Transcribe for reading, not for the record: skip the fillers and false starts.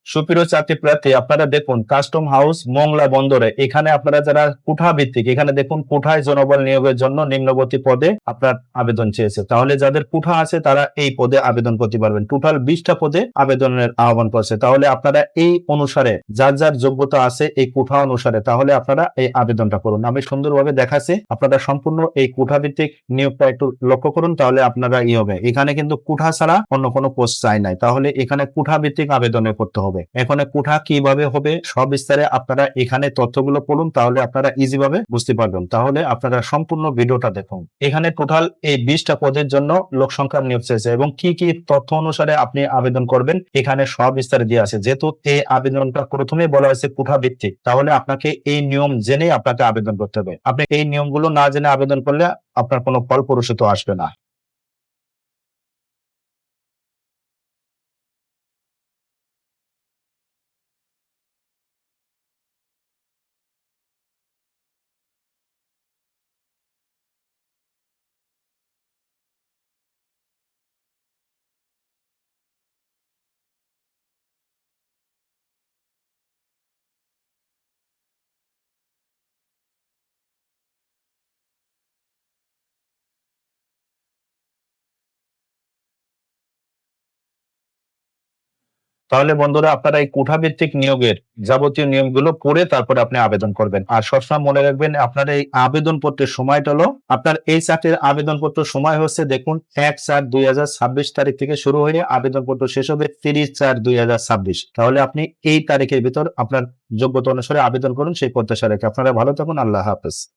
সুপ্রিয় চাকরি প্রার্থী, আপনারা দেখুন কাস্টম হাউস মোংলা বন্দরে এখানে আপনারা যারা কোঠা ভিত্তিক, এখানে দেখুন কোঠায় জনবল নিয়োগের জন্য নিম্নবর্তী পদে আপনার আবেদন চেয়েছে। তাহলে যাদের কোঠা আছে তারা এই পদে আবেদন করতে পারবেন। টোটাল 20টা পদে আবেদনের আহ্বান করছে। তাহলে আপনারা এই অনুসারে যার যার যোগ্যতা আছে এই কোঠা অনুসারে তাহলে আপনারা এই আবেদনটা করুন। আমি সুন্দরভাবে দেখাচ্ছি, আপনারা সম্পূর্ণ এই কোঠা ভিত্তিক নিয়োগটা একটু লক্ষ্য করুন, তাহলে আপনারা হবে। এখানে কিন্তু কোঠা ছাড়া অন্য কোনো পোস্ট চাই নাই, তাহলে এখানে কোঠা ভিত্তিক আবেদনে করতে হবে। এখানে কোঠা কিভাবে হবে সব বিস্তারে আপনারা এখানে তথ্যগুলো পড়ুন, তাহলে আপনারা ইজি ভাবে বুঝতে পারবেন। তাহলে আপনারা সম্পূর্ণ ভিডিওটা দেখুন। এখানে টোটাল এই 20টা পদের জন্য লোক সংখ্যা নিয়োগ চেয়েছে এবং কি কি তথ্য অনুসারে আপনি আবেদন করবেন এখানে সব বিস্তারে দিয়ে আছে। যেহেতু এই আবেদনটা প্রথমে বলা হয়েছে কোঠা ভিত্তিক, তাহলে আপনাকে এই নিয়ম জেনে আপনাকে আবেদন করতে হবে। আপনি এই নিয়মগুলো না জেনে আবেদন করলে আপনার কোনো ফলপ্রসূ আসবে না। তাহলে বন্ধুরা, আপনারা এই কোঠা ভিত্তিক নিয়োগের যাবতীয় নিয়মগুলো পড়ে তারপরে আপনি আবেদন করবেন। আর সবসময় মনে রাখবেন, আপনার এই আবেদন পত্রের সময়টা হলো, আপনার এই চাকরির আবেদন পত্র সময় হচ্ছে দেখুন 1/4/2026 তারিখ থেকে শুরু হয়ে আবেদন পত্র শেষ হবে 30/4/2026। তাহলে আপনি এই তারিখের ভিতর আপনার যোগ্যতা অনুসারে আবেদন করুন। সেই প্রত্যাশা রেখে আপনারা ভালো থাকুন। আল্লাহ হাফেজ।